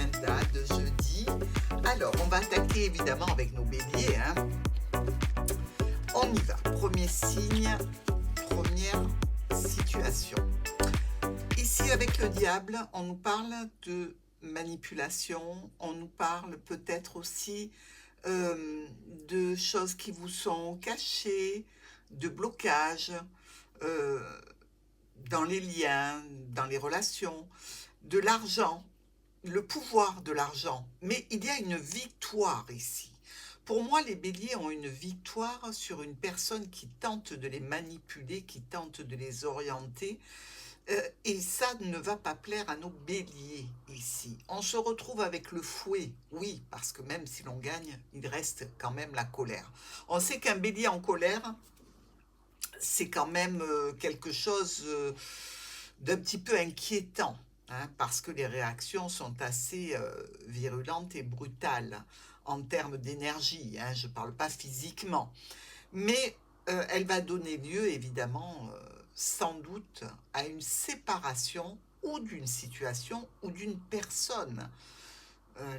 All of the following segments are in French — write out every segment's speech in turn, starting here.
agenda de jeudi. Alors, on va attaquer évidemment avec nos béliers. On y va. Premier signe, première situation. Ici, avec le diable, on nous parle de manipulation, on nous parle peut-être aussi de choses qui vous sont cachées, de blocages dans les liens, dans les relations, de l'argent, le pouvoir de l'argent. Mais il y a une victoire ici. Pour moi, les béliers ont une victoire sur une personne qui tente de les manipuler, qui tente de les orienter. Et ça ne va pas plaire à nos béliers ici. On se retrouve avec le fouet, oui, parce que même si l'on gagne, il reste quand même la colère. On sait qu'un bélier en colère, c'est quand même quelque chose d'un petit peu inquiétant, parce que les réactions sont assez virulentes et brutales en termes d'énergie. Je ne parle pas physiquement. Mais elle va donner lieu, évidemment, sans doute, à une séparation ou d'une situation ou d'une personne.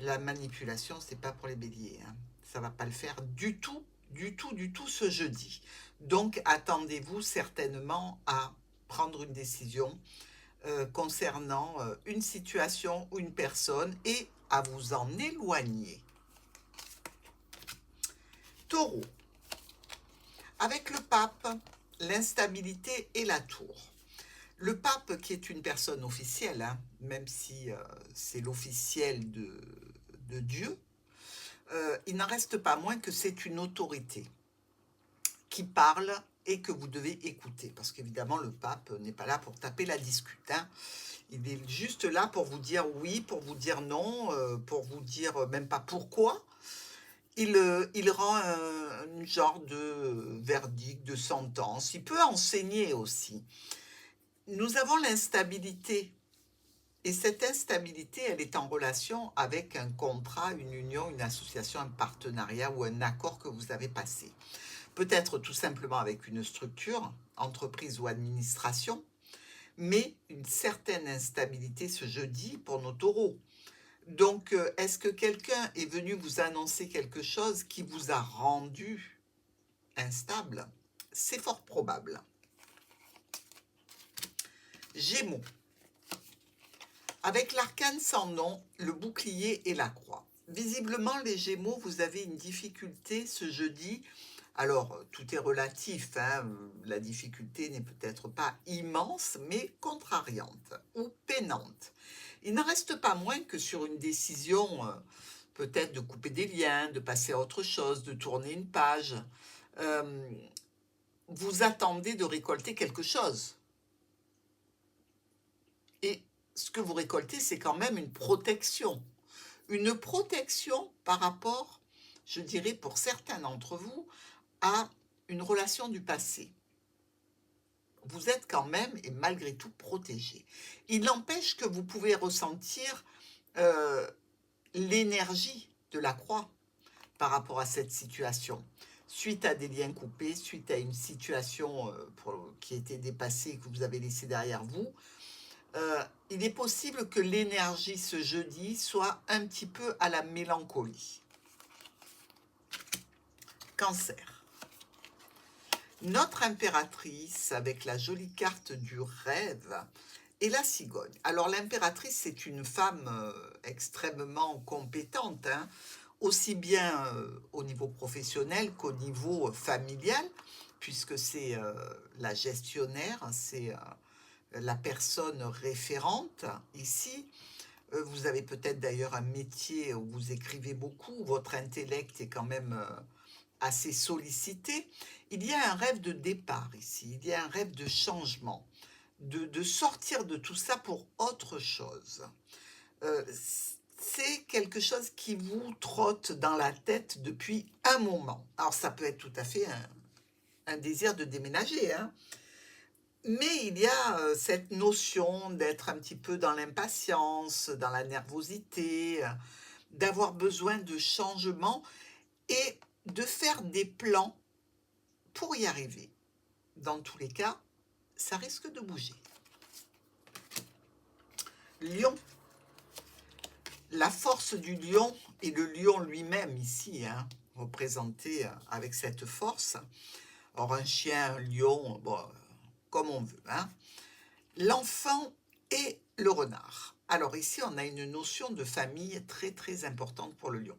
La manipulation, ce n'est pas pour les béliers. Ça ne va pas le faire du tout, du tout, du tout ce jeudi. Donc, attendez-vous certainement à prendre une décision concernant une situation ou une personne et à vous en éloigner. Taureau. Avec le pape, l'instabilité et la tour. Le pape, qui est une personne officielle, même si c'est l'officiel de Dieu, il n'en reste pas moins que c'est une autorité qui parle et que vous devez écouter. Parce qu'évidemment, le pape n'est pas là pour taper la discute. Il est juste là pour vous dire oui, pour vous dire non, pour vous dire même pas pourquoi. Il rend un genre de verdict, de sentence. Il peut enseigner aussi. Nous avons l'instabilité. Et cette instabilité, elle est en relation avec un contrat, une union, une association, un partenariat ou un accord que vous avez passé. Peut-être tout simplement avec une structure, entreprise ou administration, mais une certaine instabilité ce jeudi pour nos taureaux. Donc, est-ce que quelqu'un est venu vous annoncer quelque chose qui vous a rendu instable? C'est fort probable. Gémeaux. Avec l'arcane sans nom, le bouclier et la croix. Visiblement, les Gémeaux, vous avez une difficulté ce jeudi. Alors, tout est relatif. La difficulté n'est peut-être pas immense, mais contrariante ou peinante. Il n'en reste pas moins que sur une décision, peut-être de couper des liens, de passer à autre chose, de tourner une page, vous attendez de récolter quelque chose. Et ce que vous récoltez, c'est quand même une protection. Une protection par rapport, je dirais pour certains d'entre vous, à une relation du passé. Vous êtes quand même et malgré tout protégé. Il n'empêche que vous pouvez ressentir l'énergie de la croix par rapport à cette situation. Suite à des liens coupés, suite à une situation qui était dépassée et que vous avez laissée derrière vous, il est possible que l'énergie ce jeudi soit un petit peu à la mélancolie. Cancer. Notre impératrice, avec la jolie carte du rêve, et la cigogne. Alors l'impératrice, c'est une femme extrêmement compétente, aussi bien au niveau professionnel qu'au niveau familial, puisque c'est la gestionnaire, c'est la personne référente ici. Vous avez peut-être d'ailleurs un métier où vous écrivez beaucoup, votre intellect est quand même assez sollicité. Il y a un rêve de départ ici, il y a un rêve de changement, de sortir de tout ça pour autre chose. C'est quelque chose qui vous trotte dans la tête depuis un moment. Alors ça peut être tout à fait un désir de déménager, mais il y a cette notion d'être un petit peu dans l'impatience, dans la nervosité, d'avoir besoin de changement et de faire des plans pour y arriver. Dans tous les cas, ça risque de bouger. Lion. la force du lion et le lion lui-même ici, hein, représenté avec cette force. Alors un chien, un lion, bon, comme on veut, hein. L'enfant et le renard. Alors ici, on a une notion de famille très très importante pour le lion.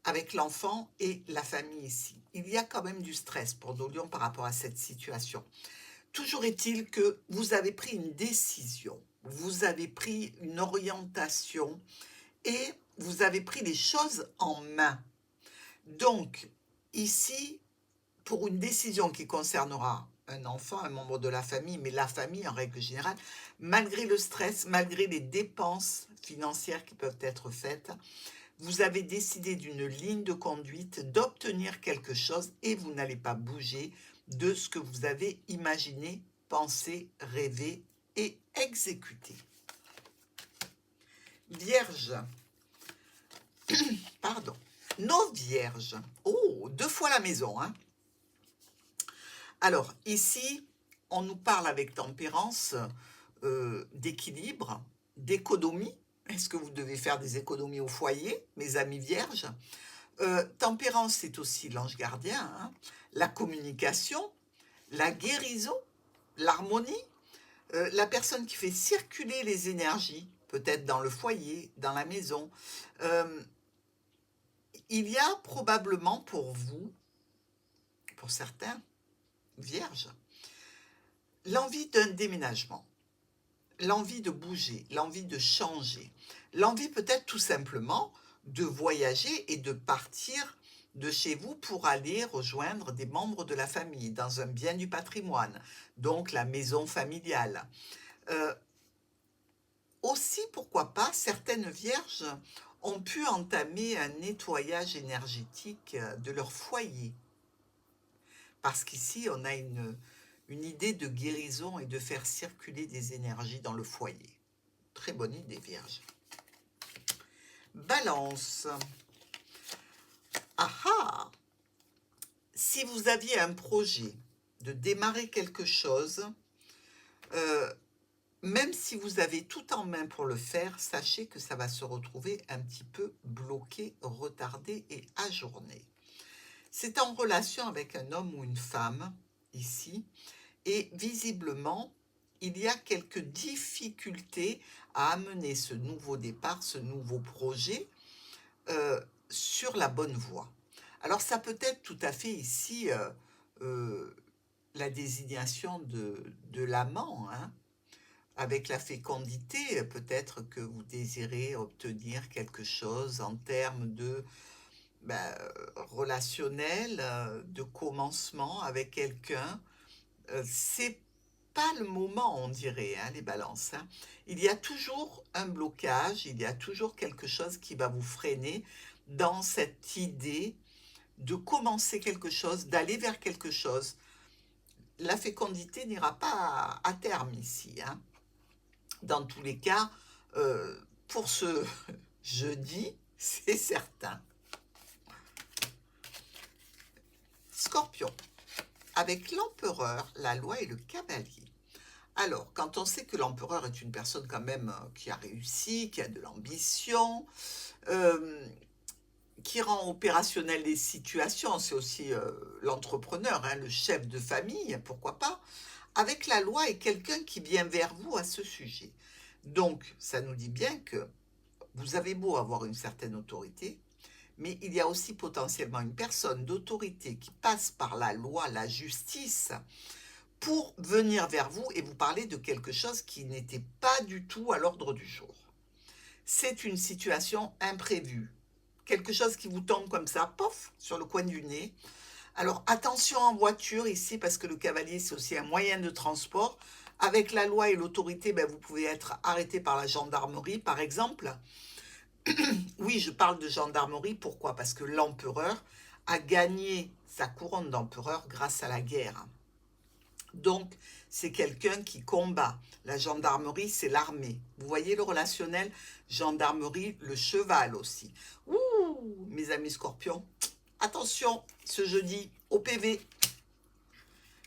Avec l'enfant et la famille ici. Il y a quand même du stress pour nos lions par rapport à cette situation. Toujours est-il que vous avez pris une décision, vous avez pris une orientation et vous avez pris les choses en main. Donc, ici, pour une décision qui concernera un enfant, un membre de la famille, mais la famille en règle générale, malgré le stress, malgré les dépenses financières qui peuvent être faites, vous avez décidé d'une ligne de conduite, d'obtenir quelque chose et vous n'allez pas bouger de ce que vous avez imaginé, pensé, rêvé et exécuté. Vierge, pardon, nos vierges. Oh, 2 fois la maison, hein. Alors, ici, on nous parle avec tempérance d'équilibre, d'économie. Est-ce que vous devez faire des économies au foyer, mes amis vierges? Tempérance, c'est aussi l'ange gardien, hein, la communication, la guérison, l'harmonie, la personne qui fait circuler les énergies, peut-être dans le foyer, dans la maison. Euh, il y a probablement pour vous, pour certains, vierges, l'envie d'un déménagement, l'envie de bouger, l'envie de changer, l'envie peut-être tout simplement de voyager et de partir de chez vous pour aller rejoindre des membres de la famille dans un bien du patrimoine, donc la maison familiale. Euh, Aussi, pourquoi pas, certaines vierges ont pu entamer un nettoyage énergétique de leur foyer. Parce qu'ici, on a une idée de guérison et de faire circuler des énergies dans le foyer. Très bonne idée, Vierge. Balance. Ah ah! Si vous aviez un projet de démarrer quelque chose, même si vous avez tout en main pour le faire, sachez que ça va se retrouver un petit peu bloqué, retardé et ajourné. C'est en relation avec un homme ou une femme, ici, et visiblement, il y a quelques difficultés à amener ce nouveau départ, ce nouveau projet, sur la bonne voie. Alors ça peut être tout à fait ici euh, la désignation de l'amant, hein. Avec la fécondité, peut-être que vous désirez obtenir quelque chose en termes de relationnel, de commencement avec quelqu'un. C'est pas le moment, on dirait, hein, les balances, hein. Il y a toujours un blocage, il y a toujours quelque chose qui va vous freiner dans cette idée de commencer quelque chose, d'aller vers quelque chose. La fécondité n'ira pas à terme ici, hein. Dans tous les cas, pour ce jeudi, c'est certain. Scorpion, avec l'empereur, la loi et le cavalier. Alors, quand on sait que l'empereur est une personne quand même qui a réussi, qui a de l'ambition, qui rend opérationnel les situations, c'est aussi l'entrepreneur, hein, le chef de famille, pourquoi pas, avec la loi et quelqu'un qui vient vers vous à ce sujet. Donc, ça nous dit bien que vous avez beau avoir une certaine autorité, mais il y a aussi potentiellement une personne d'autorité qui passe par la loi, la justice, pour venir vers vous et vous parler de quelque chose qui n'était pas du tout à l'ordre du jour. C'est une situation imprévue, quelque chose qui vous tombe comme ça, pof, sur le coin du nez. Alors attention en voiture ici, parce que le cavalier, c'est aussi un moyen de transport. Avec la loi et l'autorité, vous pouvez être arrêté par la gendarmerie, par exemple. Oui, je parle de gendarmerie, pourquoi? Parce que l'empereur a gagné sa couronne d'empereur grâce à la guerre. Donc, c'est quelqu'un qui combat. La gendarmerie, c'est l'armée. Vous voyez le relationnel? Gendarmerie, le cheval aussi. Ouh, mes amis scorpions, attention, ce jeudi, au PV.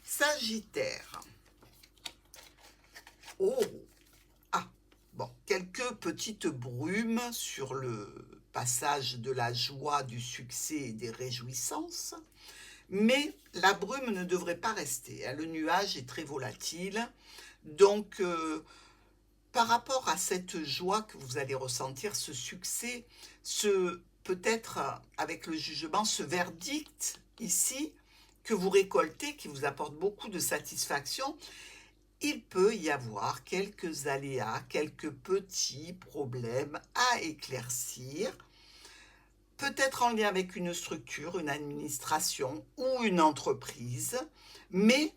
Sagittaire. Oh, ah, Bon, quelques petites brumes sur le passage de la joie, du succès et des réjouissances, mais la brume ne devrait pas rester, hein. Le nuage est très volatile, donc par rapport à cette joie que vous allez ressentir, ce succès, peut-être avec le jugement, ce verdict ici que vous récoltez, qui vous apporte beaucoup de satisfaction, il peut y avoir quelques aléas, quelques petits problèmes à éclaircir, peut-être en lien avec une structure, une administration ou une entreprise, mais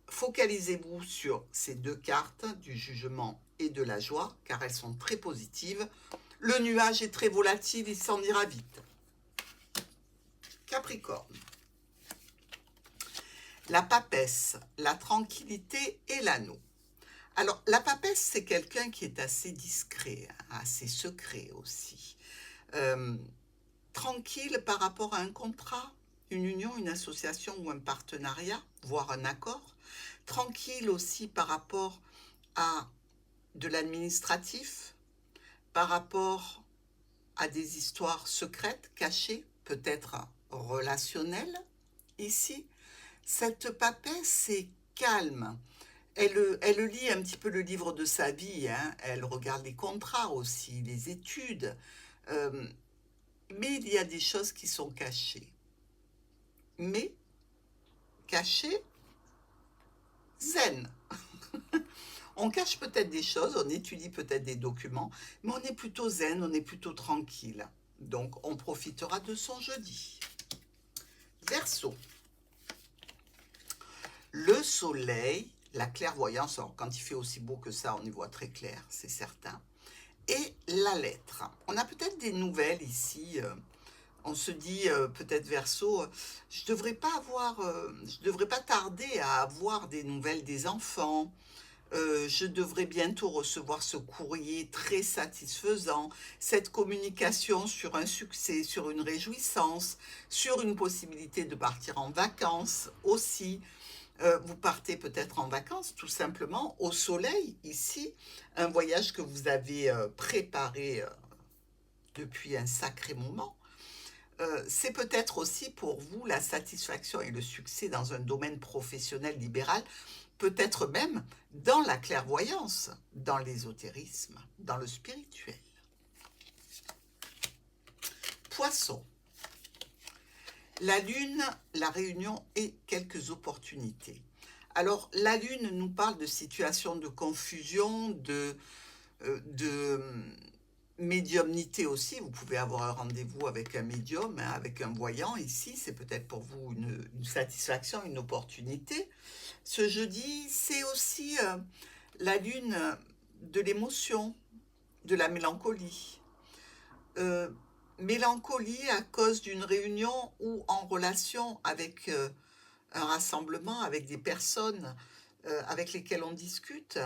focalisez-vous sur ces deux cartes, du jugement et de la joie, car elles sont très positives. Le nuage est très volatile, il s'en ira vite. Capricorne. La papesse, la tranquillité et l'anneau. Alors, la papesse, c'est quelqu'un qui est assez discret, hein, assez secret aussi. Tranquille par rapport à un contrat, une union, une association ou un partenariat, voire un accord. Tranquille aussi par rapport à de l'administratif, par rapport à des histoires secrètes, cachées, peut-être relationnelles. Ici, cette papesse est calme. Elle lit un petit peu le livre de sa vie, hein. Elle regarde les contrats aussi, les études. Euh, mais il y a des choses qui sont cachées. Mais cachées, zen. On cache peut-être des choses, on étudie peut-être des documents, mais on est plutôt zen, on est plutôt tranquille. Donc, on profitera de son jeudi. Verseau. Le soleil, la clairvoyance, alors quand il fait aussi beau que ça, on y voit très clair, c'est certain. Et la lettre. On a peut-être des nouvelles ici. On se dit peut-être Verseau, je devrais pas tarder à avoir des nouvelles des enfants. Je devrais bientôt recevoir ce courrier très satisfaisant, cette communication sur un succès, sur une réjouissance, sur une possibilité de partir en vacances aussi. Vous partez peut-être en vacances tout simplement au soleil ici, un voyage que vous avez préparé depuis un sacré moment. C'est peut-être aussi pour vous la satisfaction et le succès dans un domaine professionnel libéral, peut-être même dans la clairvoyance, dans l'ésotérisme, dans le spirituel. Poisson. La lune, la réunion et quelques opportunités. Alors, la lune nous parle de situations de confusion, de médiumnité aussi. Vous pouvez avoir un rendez-vous avec un médium, hein, avec un voyant ici. C'est peut-être pour vous une satisfaction, une opportunité. Ce jeudi, c'est aussi la lune de l'émotion, de la mélancolie. Euh, Mélancolie à cause d'une réunion ou en relation avec un rassemblement, avec des personnes avec lesquelles on discute.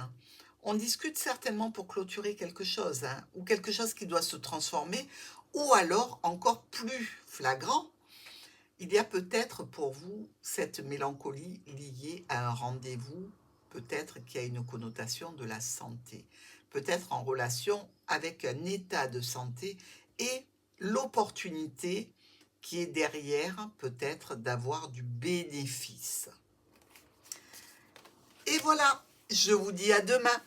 On discute certainement pour clôturer quelque chose, hein, ou quelque chose qui doit se transformer, ou alors encore plus flagrant, il y a peut-être pour vous cette mélancolie liée à un rendez-vous, peut-être qui a une connotation de la santé, peut-être en relation avec un état de santé et l'opportunité qui est derrière, peut-être d'avoir du bénéfice. Et voilà, je vous dis à demain.